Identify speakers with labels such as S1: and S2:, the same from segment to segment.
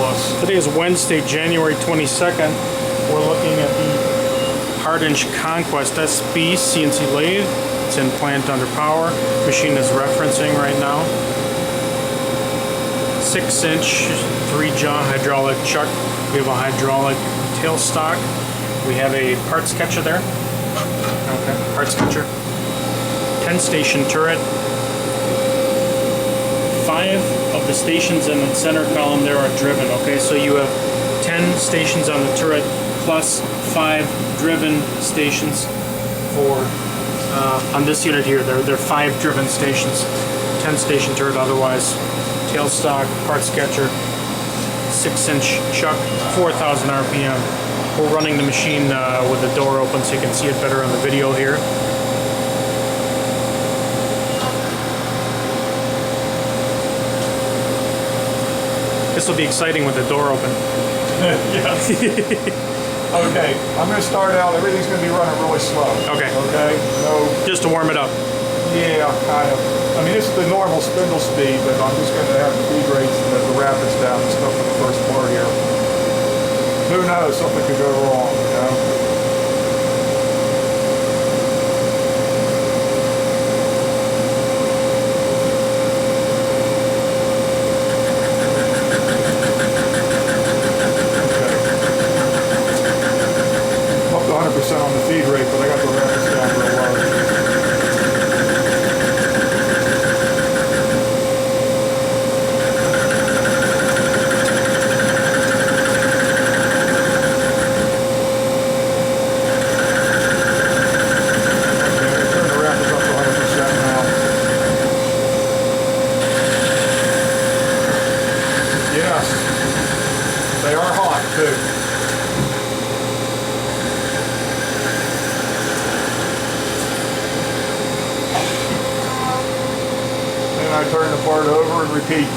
S1: us.
S2: Today is Wednesday, January 22nd. We're looking at the Hardinge Conquest SB CNC lathe. It's in plant under power. Machine is referencing right now. 6-inch 3-jaw hydraulic chuck. We have a hydraulic tailstock. We have a part sketcher there. Okay, part sketcher. 10-station turret. 5 of the stations in the center column there are driven. Okay, so you have 10 stations on the turret plus 5 driven stations for on this unit here. There are 5 driven stations. 10-station turret otherwise. Tailstock, part sketcher, 6-inch chuck, 4,000 RPM. We're running the machine with the door open so you can see it better on the video here. This will be exciting with the door open.
S1: Yes. Okay, I'm going to start out. Everything's going to be running really slow.
S2: Okay.
S1: Okay. No.
S2: Just to warm it up.
S1: Yeah, kind of. I mean, this is the normal spindle speed, but I'm just going to have the feed rates and the rapids down and stuff for the first part here. Who knows? Something could go wrong, you know? On the feed rate, but I got the rapids down real low. Okay, turn the rapids up to 100% now. Yes, they are hot too. I turn the part over and repeat.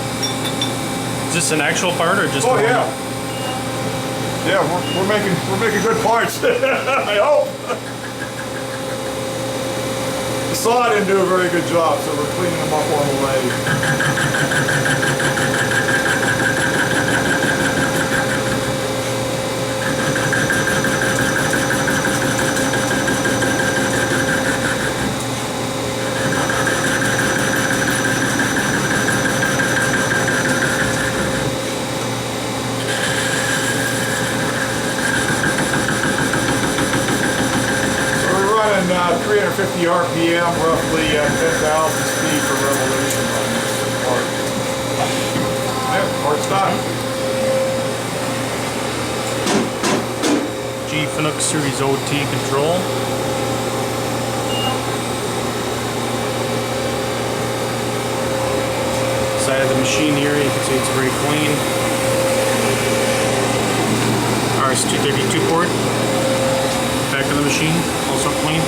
S2: Is this an actual part or just?
S1: Oh yeah. Yeah, we're making good parts. I hope. The saw didn't do a very good job, so we're cleaning them up on the lathe. Running 350 RPM, roughly 10,000 speed per revolution on this part. Yeah, part's done.
S2: G Finook Series OT control. Side of the machine here, you can see it's very clean. RS-232 port. Back of the machine, also clean.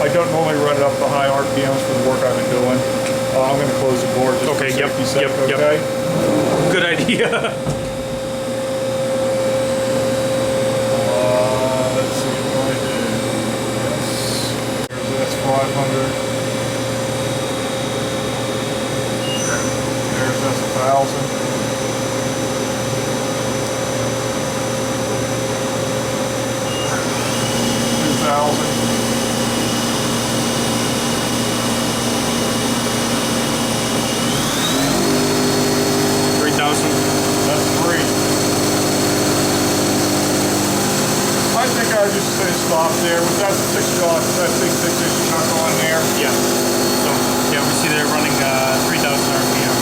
S1: I don't normally run it up to high RPMs for the work I've been doing. I'm going to close the door just for safety's sake, okay?
S2: Good idea.
S1: Let's see what I did. Yes. That's 500. There's that's 1,000. 2,000.
S2: 3,000.
S1: That's 3. I think I would just say stop there. But that's a 6-jaw, that's 6-inch chuck on there.
S2: Yeah. So yeah, we see they're running 3,000 RPM.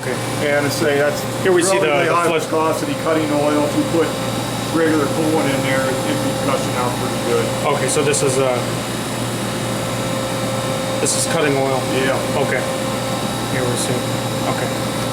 S2: Okay.
S1: And to say that's
S2: here we see the
S1: high viscosity cutting oil. If you put regular coolant in there, it'd be gushing out pretty good.
S2: Okay, so this is This is cutting oil.
S1: Yeah.
S2: Okay. Here we see. Okay.